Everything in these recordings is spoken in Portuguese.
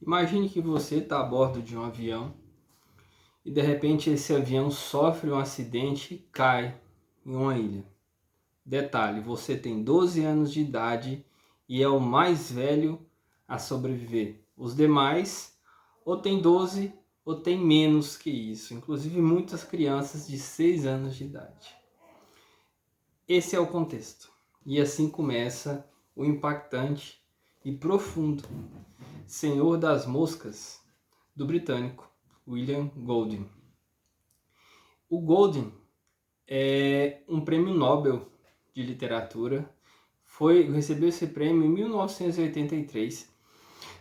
Imagine que você está a bordo de um avião e de repente esse avião sofre um acidente e cai em uma ilha. Detalhe, você tem 12 anos de idade e é o mais velho a sobreviver. Os demais ou tem 12 ou tem menos que isso, inclusive muitas crianças de 6 anos de idade. Esse é o contexto. E assim começa o impactante e profundo Senhor das Moscas, do britânico William Golding. O Golding é um prêmio Nobel de literatura, recebeu esse prêmio em 1983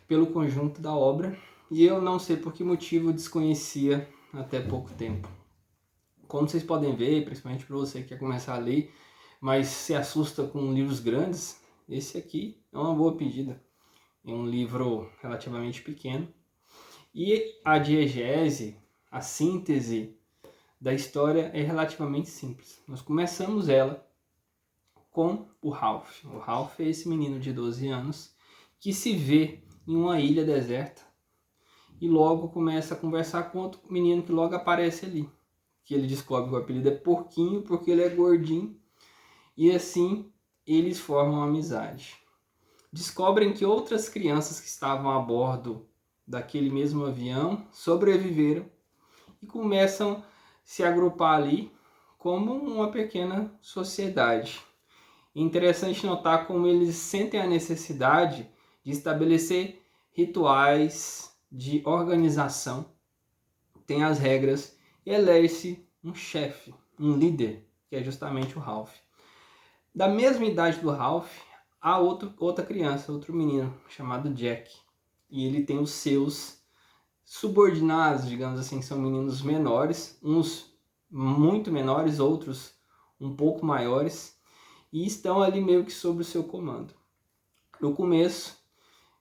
pelo conjunto da obra, e eu não sei por que motivo desconhecia até pouco tempo. Como vocês podem ver, principalmente para você que quer começar a ler, mas se assusta com livros grandes, esse aqui é uma boa pedida. É um livro relativamente pequeno. E a diegese, a síntese da história é relativamente simples. Nós começamos ela com o Ralph. O Ralph é esse menino de 12 anos que se vê em uma ilha deserta e logo começa a conversar com outro menino que logo aparece ali. Que ele descobre que o apelido é Porquinho porque ele é gordinho, e assim eles formam uma amizade. Descobrem que outras crianças que estavam a bordo daquele mesmo avião sobreviveram e começam a se agrupar ali como uma pequena sociedade. É interessante notar como eles sentem a necessidade de estabelecer rituais de organização, tem as regras e elege-se um chefe, um líder, que é justamente o Ralph. Da mesma idade do Ralph, há outra criança, outro menino, chamado Jack. E ele tem os seus subordinados, digamos assim, são meninos menores, uns muito menores, outros um pouco maiores, e estão ali meio que sob o seu comando. No começo,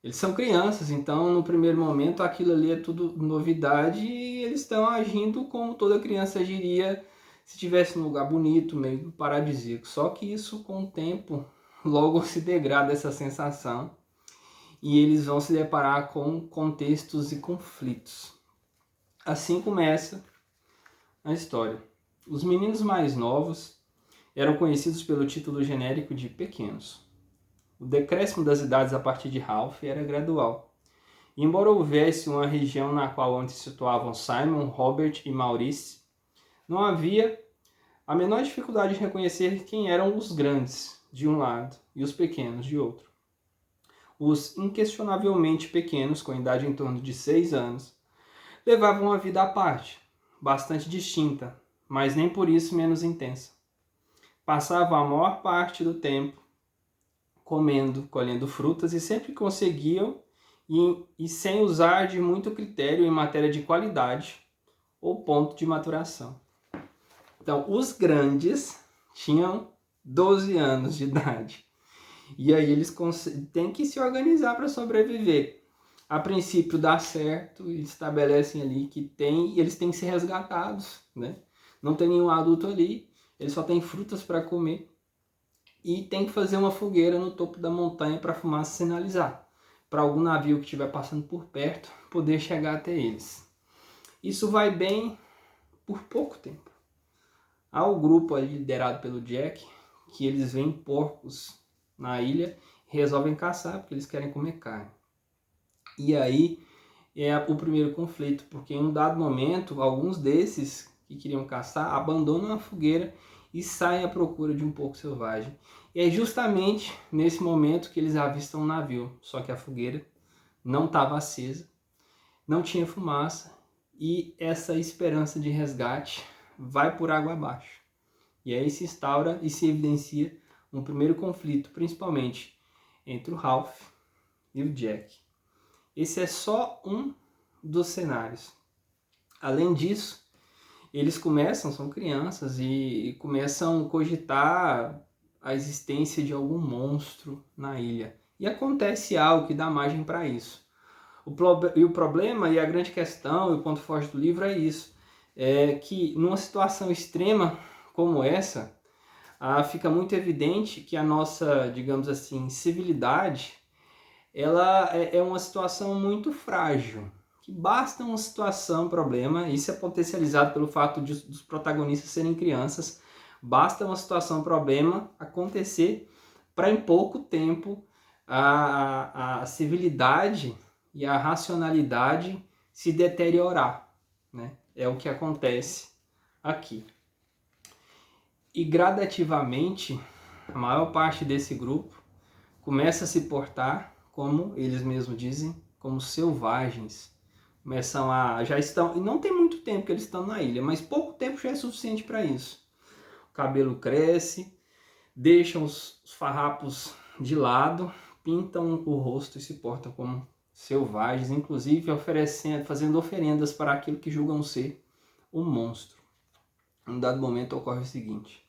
eles são crianças, então no primeiro momento aquilo ali é tudo novidade e eles estão agindo como toda criança agiria se estivesse num lugar bonito, meio paradisíaco. Só que isso com o tempo logo se degrada essa sensação e eles vão se deparar com contextos e conflitos. Assim começa a história. Os meninos mais novos eram conhecidos pelo título genérico de pequenos. O decréscimo das idades a partir de Ralph era gradual. E embora houvesse uma região na qual onde se situavam Simon, Robert e Maurice, não havia a menor dificuldade de reconhecer quem eram os grandes de um lado e os pequenos de outro. Os inquestionavelmente pequenos, com idade em torno de 6 anos, levavam uma vida à parte, bastante distinta, mas nem por isso menos intensa. Passavam a maior parte do tempo comendo, colhendo frutas e sempre conseguiam, e sem usar de muito critério em matéria de qualidade ou ponto de maturação. Então, os grandes tinham 12 anos de idade. E aí eles têm que se organizar para sobreviver. A princípio dá certo, eles estabelecem ali que eles têm que ser resgatados, né? Não tem nenhum adulto ali, eles só têm frutas para comer e tem que fazer uma fogueira no topo da montanha para a fumaça sinalizar, para algum navio que estiver passando por perto poder chegar até eles. Isso vai bem por pouco tempo. Há o grupo ali liderado pelo Jack, que eles veem porcos na ilha e resolvem caçar porque eles querem comer carne. E aí é o primeiro conflito, porque em um dado momento, alguns desses que queriam caçar abandonam a fogueira e saem à procura de um porco selvagem. E é justamente nesse momento que eles avistam um navio, só que a fogueira não estava acesa, não tinha fumaça e essa esperança de resgate vai por água abaixo. E aí se instaura e se evidencia um primeiro conflito, principalmente entre o Ralph e o Jack. Esse é só um dos cenários. Além disso, eles são crianças, e começam a cogitar a existência de algum monstro na ilha. E acontece algo que dá margem para isso. O problema e a grande questão, e o ponto forte do livro é isso. É que numa situação extrema como essa, fica muito evidente que a nossa, digamos assim, civilidade ela é uma situação muito frágil, que basta uma situação, problema, isso é potencializado pelo fato dos protagonistas serem crianças, basta uma situação, problema acontecer para em pouco tempo a civilidade e a racionalidade se deteriorar, né? É o que acontece aqui. E gradativamente, a maior parte desse grupo começa a se portar, como eles mesmos dizem, como selvagens. Começam já estão, e não tem muito tempo que eles estão na ilha, mas pouco tempo já é suficiente para isso. O cabelo cresce, deixam os farrapos de lado, pintam o rosto e se portam como selvagens, inclusive fazendo oferendas para aquilo que julgam ser um monstro. Em um dado momento ocorre o seguinte: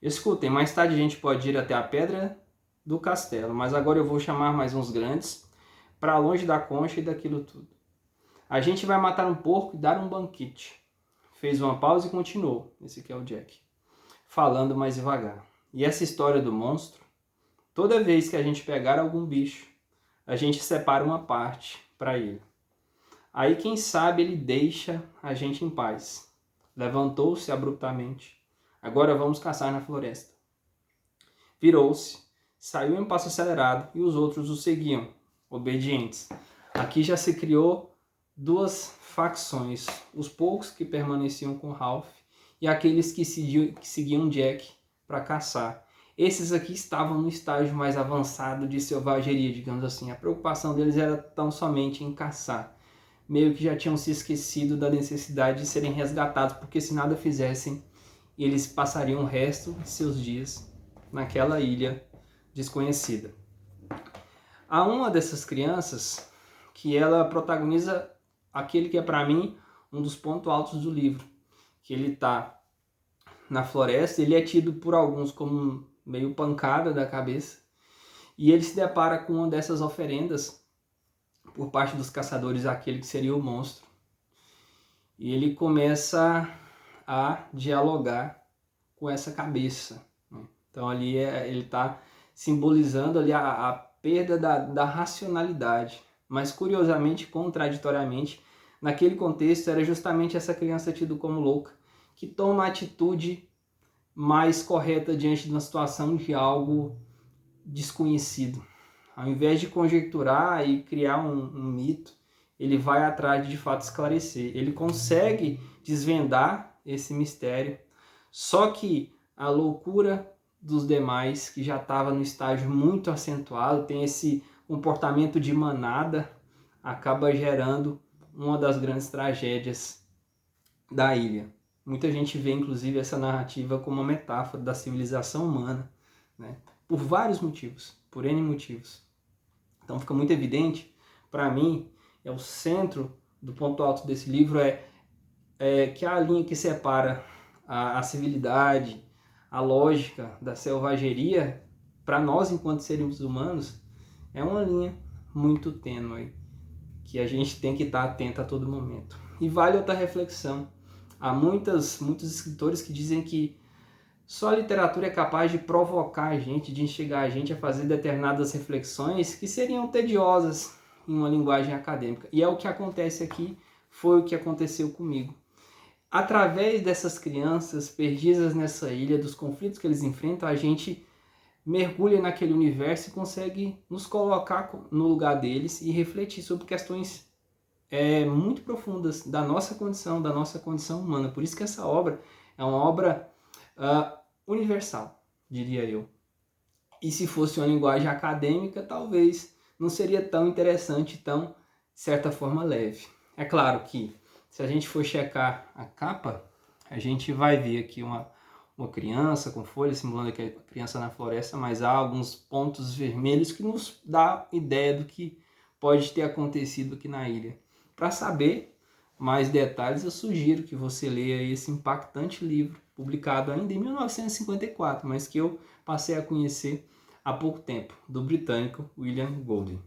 escutem, mais tarde a gente pode ir até a pedra do castelo, mas agora eu vou chamar mais uns grandes para longe da concha e daquilo tudo. A gente vai matar um porco e dar um banquete. Fez uma pausa e continuou. Esse aqui é o Jack, falando mais devagar. E essa história do monstro, toda vez que a gente pegar algum bicho, a gente separa uma parte para ele. Aí quem sabe ele deixa a gente em paz. Levantou-se abruptamente. Agora vamos caçar na floresta. Virou-se, saiu em passo acelerado e os outros o seguiam, obedientes. Aqui já se criou duas facções, os poucos que permaneciam com Ralph e aqueles que seguiam Jack para caçar. Esses aqui estavam no estágio mais avançado de selvageria, digamos assim. A preocupação deles era tão somente em caçar. Meio que já tinham se esquecido da necessidade de serem resgatados, porque se nada fizessem, eles passariam o resto de seus dias naquela ilha desconhecida. Há uma dessas crianças que ela protagoniza aquele que é para mim um dos pontos altos do livro, que ele está na floresta, ele é tido por alguns como meio pancada da cabeça, e ele se depara com uma dessas oferendas por parte dos caçadores àquele que seria o monstro. E ele começa a dialogar com essa cabeça. Então ali ele está simbolizando ali a perda da racionalidade. Mas curiosamente, contraditoriamente, naquele contexto era justamente essa criança tida como louca, que toma a atitude mais correta diante de uma situação de algo desconhecido. Ao invés de conjecturar e criar um mito, ele vai atrás de fato esclarecer. Ele consegue desvendar esse mistério, só que a loucura dos demais, que já estava no estágio muito acentuado, tem esse comportamento de manada, acaba gerando uma das grandes tragédias da ilha. Muita gente vê inclusive essa narrativa como uma metáfora da civilização humana, né? Por vários motivos, por N motivos. Então fica muito evidente, para mim, é o centro do ponto alto desse livro, que a linha que separa a civilidade, a lógica da selvageria, para nós enquanto seres humanos, é uma linha muito tênue, que a gente tem que estar atento a todo momento. E vale outra reflexão. Há muitos escritores que dizem que só a literatura é capaz de provocar a gente, de instigar a gente a fazer determinadas reflexões que seriam tediosas em uma linguagem acadêmica. E é o que acontece aqui, foi o que aconteceu comigo. Através dessas crianças perdidas nessa ilha, dos conflitos que eles enfrentam, a gente mergulha naquele universo e consegue nos colocar no lugar deles e refletir sobre questões muito profundas da nossa condição humana. Por isso que essa obra é uma obra universal, diria eu. E se fosse uma linguagem acadêmica, talvez não seria tão interessante, tão, de certa forma, leve. É claro que, se a gente for checar a capa, a gente vai ver aqui uma criança com folhas, simulando aquela criança na floresta, mas há alguns pontos vermelhos que nos dá ideia do que pode ter acontecido aqui na ilha. Para saber mais detalhes, eu sugiro que você leia esse impactante livro, publicado ainda em 1954, mas que eu passei a conhecer há pouco tempo, do britânico William Golding.